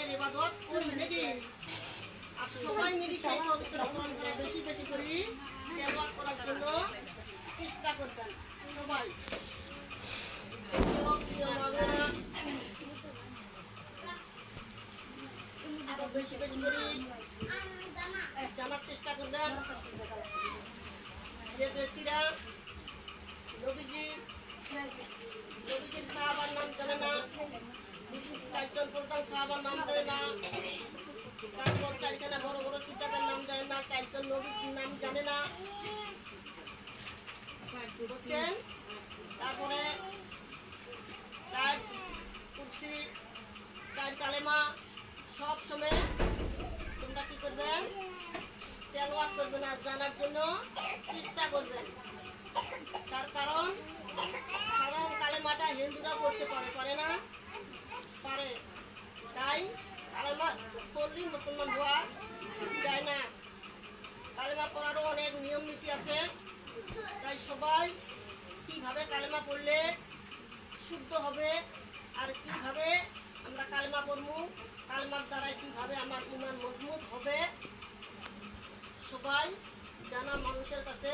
নামাজের ইবাদত করি নাকি আর সবাই মিলে সেই পবিত্র কোরআন করে বেশি বেশি করে তেলাওয়াত করার জন্য চেষ্টা করবেন সবাই বেশি বেশি করে জানার চেষ্টা করবেন যে ব্যক্তিরা নবীজির সাহাবার নাম জানে না, চারজন প্রধান সাহাবার নাম জানে না, তারপর চারখানা বড় বড় কিতাবের নাম জানে না, চারজন নবীর নাম জানে না বুঝছেন। তারপরে চার কুরসি, চার কালেমা সব সময় তোমরা কি করবেন তেলাওয়াত করবেন আর জানার জন্য চেষ্টা করবেন। তার কারণ সাধারণ কালেমাটা হিন্দুরা পড়তে পারে না পারে, তাই কালেমা পড়লেই মুসলমান হওয়া যায় না। কালেমা পড়ারও অনেক নিয়ম নীতি আছে, তাই সবাই কীভাবে কালেমা পড়লে শুদ্ধ হবে আর কীভাবে আমরা কালেমা পড়বো, কালেমার দ্বারাই কীভাবে আমার ঈমান মজবুত হবে সবাই জানা মানুষের কাছে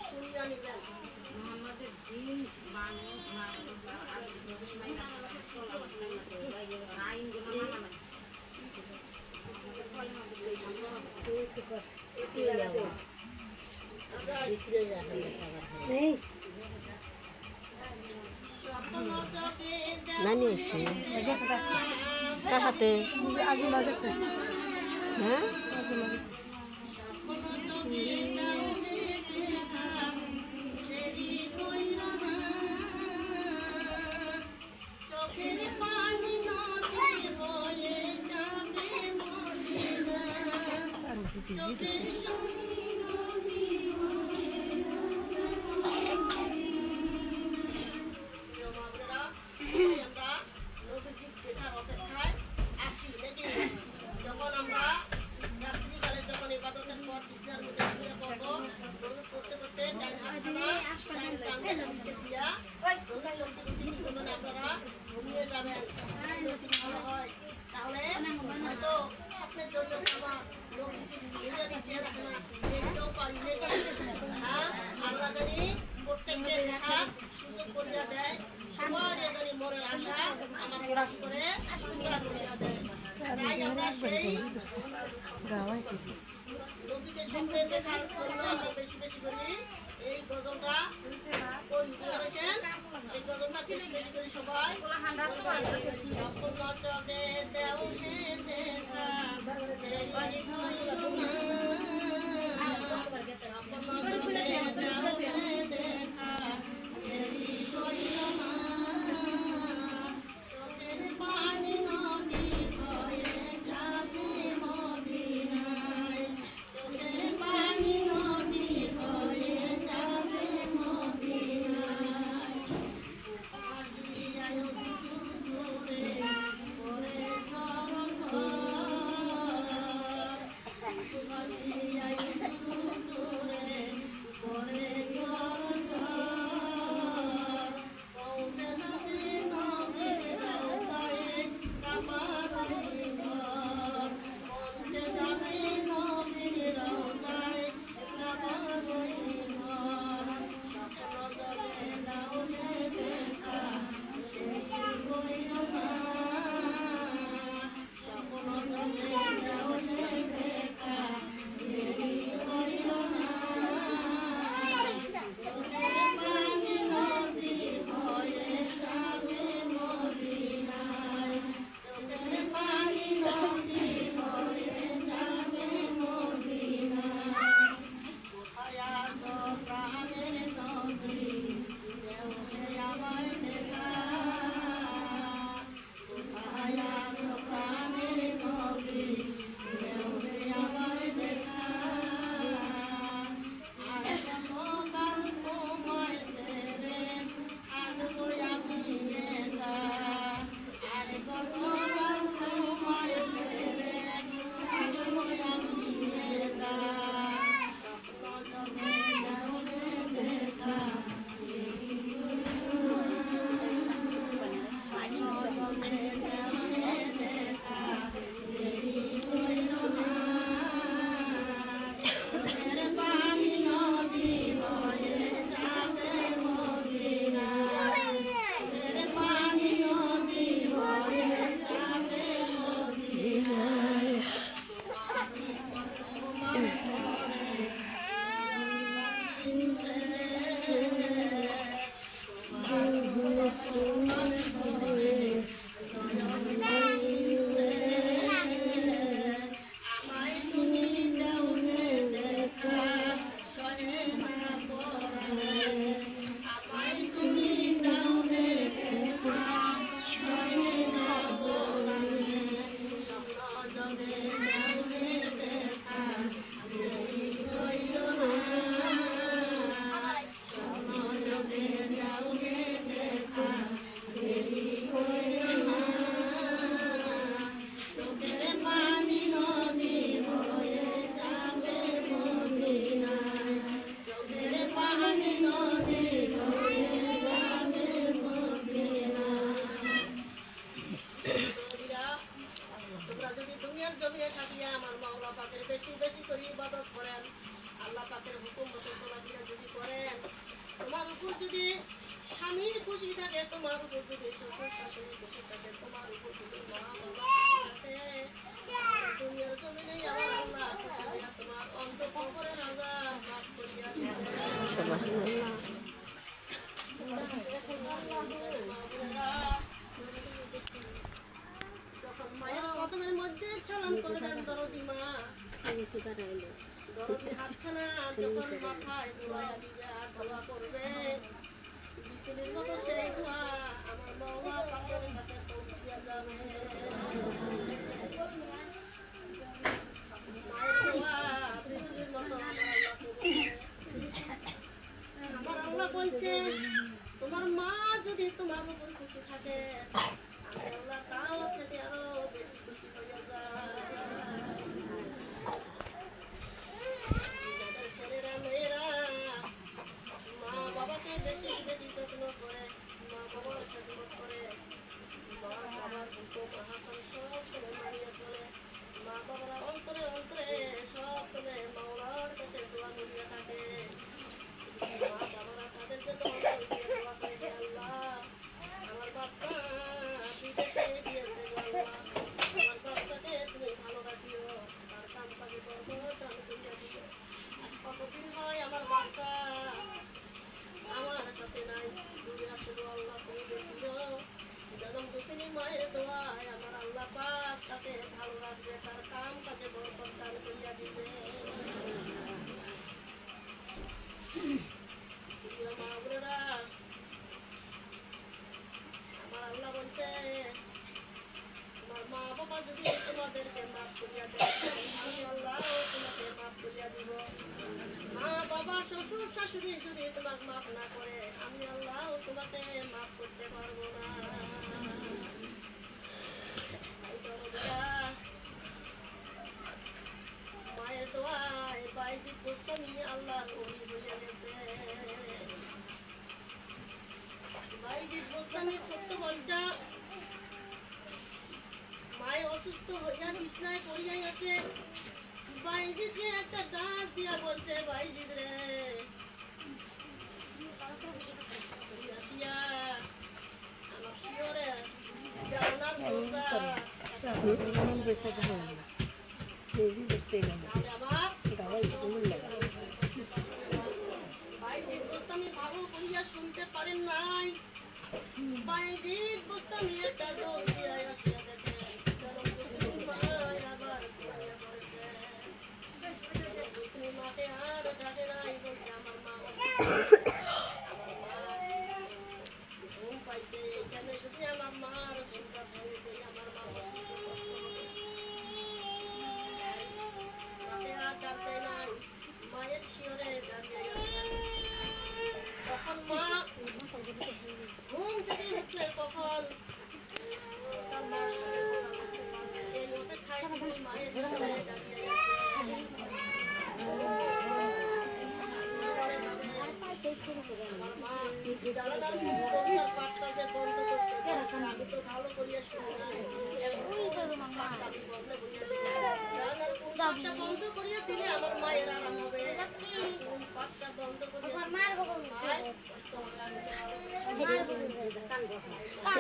শুনিয়া নিবেন। নানি এসে কাহাতে আজি লাগেছে হ্যাঁ আজি লাগেছে যখন আমরা রাত্রিকালে যখন ইবাদতের পর বিছানার মধ্যে শুয়ে পড়বো, দরুদ করতে করতে ডান হাতটা ডান কাঁধে নিচে দিয়া দরুদ করতে করতে কি করবেন আপনারা ঘুমিয়ে যাবেন। বেশি ভালো হয়, তাহলে হয়তো স্বপ্নের জন্য আমার নবীজির চেহারা না দেখতেও পারি হ্যাঁ আল্লাহ জানি প্রত্যেকের দেখার সুযোগ করিয়া দেয়, সবার জানি মনের আশা আমার রাশি করে পুরা করিয়া দেয়। তাই আমরা সেই নবীকে স্বপ্নে দেখার জন্য আমরা বেশি বেশি করি এই গজলটা করি, বুঝেছেন? এই গজলটা বেশি বেশি করি সবাই। স্বপ্ন চোখে দেও হে দেখা আমায় তুমি দাও হে দেখা সহে না পরাণে আমায় তুমি দাও হে দেখা সহে না পরাণে স্বপ্ন জগে দাও হে দেখা দেরি হইল না স্বপ্ন জগে দাও হে দেখা দেরি হইল না চোখের পানি নদী হয়ে যাবে মদিনায় চোখের পানি নদী হয়ে যাবে মদিনায় তোমরা যদি দুনিয়ার জমিনে থাকিয়া আমার মাওলা পাকের বেশি বেশি করে ইবাদত করেন আল্লাহ পাকের হুকুম মতো চলাফেরা যদি করেন তোমার উপর যদি স্বামী খুশি থাকে তোমার উপর যদি শ্বশুর শাশুড়ি খুশি থাকে তোমার উপর যদি মা বাবা খুশি থাকে দুনিয়ার জমিনে আমার আল্লাহ খুশি হইয়া তোমার অন্তঃকবরের আযাব মাফ করিয়া দিবেন সুবহানাল্লাহ। যখন মায়ের কদমের মধ্যে সালাম করবেন দরদি মা দরদি হাতখানা যখন মাথায় বুলাইয়া দিবে আর দোয়া করবে বিজুলির মতো সেই দোয়া আমার মাওলা পাকের কাছে পৌঁছিয়া যাবে মায়ের দোয়া বিজুলির মতো আমার আল্লাহ বলছে তোমার মা যদি তোমার উপর খুশি থাকে আমি আল্লাহ তাও থেকে আরো বেশি খুশি হয়ে যায় যাদের ছেলেরা মেয়েরা মা বাবাকে বেশি বেশি যত্ন করে মা বাবার খেদমত করে মা বাবার হুকুম হাসান সব সময় মানিয়ে চলে মা বাবারা অন্তরে অন্তরে সব সময় মাওলার কাছে দোয়া করিয়া থাকে মা বাবারা তাদের জন্য অন্তর দিয়ে দোয়া করে হে আল্লাহ আমার বাচ্চা বিদেশে গিয়েছে গো আল্লাহ আমার বাচ্চাকে তুমি ভালো রাখিও তার কাম কাজে বরকত আমি করিয়া দিও আজ কতদিন হয় আমার বাচ্চা আমার কাছে নাই দূরে আছে গো আল্লাহ তুমি দেখিও জনম দুঃখিনী মায়ের দোয়ায় আমার আল্লাহ পাক তাকে ভালো রাখবে তার কাম কাজে বরকত দান করিয়া দিবে প্রিয় মা বোনেরা আমার আল্লাহ বলছে তোমার মা বাবা যদি তোমাদেরকে মাফ করিয়া দেয় আমি আল্লাহ তোমাকে মাফ করিয়া দিব মা বাবা শ্বশুর শাশুড়ি যদি তোমাকে মাফ না করে আমি আল্লাহ তোমাকে মাফ করতে পারবো না তাই দরদিরা, মায়ের দোয়ায় বাইজিদ বুস্তামি আল্লাহর ওলি হইয়া গেছে বাইজিদ বুস্তামি ছোট্ট বাচ্চা মায় অসুস্থ হইয়া বিছনায় পড়িয়াই আছে বাইজিদকে একটা ডাক দিয়া বলছে বাইজিদ রে তুই আসিয়া আমার শিওরে জানার দরজা বাইজিদ বুস্তামি ভালো করিয়া শুনতে পারেন নাই বাইজিদ বুস্তামি একটা দোল দিয়া আসিয়া দেখে মায় আবার ঘুমিয়ে পড়েছে মাকে আর ডাকে নাই বলছে আমার মা ঘুম পাইছে এখানে যদি আমার মার চিন্তা ভেঙে দেয় আমার মা অসুস্থ কষ্ট হবে মাকে আর ডাকতে নাই মায়ের শিওরে দাঁড়িয়ে আছে তখন মা ঘুম থেকে উঠলে কখন তার মার সঙ্গে কথা বলতে পারবে এই অপেক্ষায় তিনি মায়ের শিওরে দাঁড়িয়ে আছে আমার মা জানালার পর্দার পাটটা যে বন্ধ করতে বলেছে আমি তো ভালো করিয়া শুনি নাই পাটটা আমি বন্ধ করিয়া দিই জানালার পাটটা বন্ধ করিয়া দিলে আমার মায়ের আরাম হবে পাটটা বন্ধ করিয়া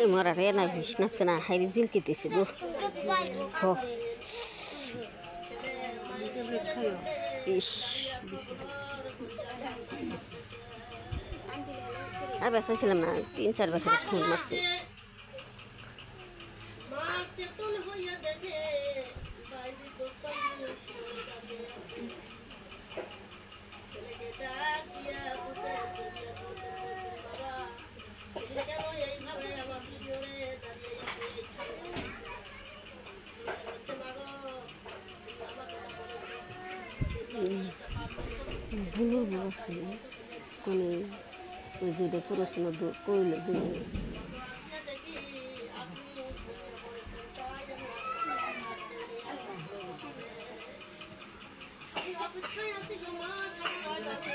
এই মরা রে না বিষ নাচছে না হাইরে জিলকিতেছে গো হো ইস আর বেসাইছিলাম না 3-4 বছর ফোন মারছে মার চেতন হইয়া দেখে বাইরে দোস্তার শিরোটাকে আসে ছেলেকে ডাক দিয়া বুকে জড়িয়ে বসে বলছে বাবা তুমি কেন এইভাবে আমার শিরোরে দাঁড়িয়েছে ছেলে বলছে মাগো তুমি আমার কথা বলেছো ভুলো বসে কোন ওই যে পড়াশোনা কইল যে আসলে দেখি আপনি বলেছেন তাই আমি অপেক্ষায় আছি গো মা সবাই যাবে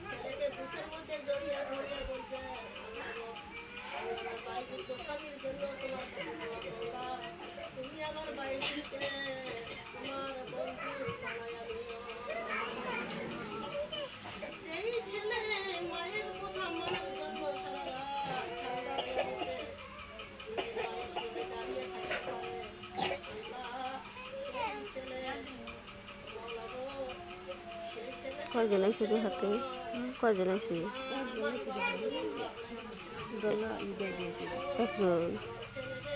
ছেলেকে বুকের মধ্যে জড়িয়ে ধরে বলছে বাইরের দোকানের জন্য তোমার তুমি আমার বাইরে তোমার বন্ধু বানাইয়া নিও যেই ছেলে মায়ের কথা মানার জন্য সারা রাত ঠান্ডা রয়েছে যদি মায়ের সাথে দাঁড়িয়ে থাকতে পারে আল্লাহ সেই ছেলে মৌলা গো, সেই ছেলে কয়জন আইছে তোর হাতে কয়জন আইছে একজন ছেলেকে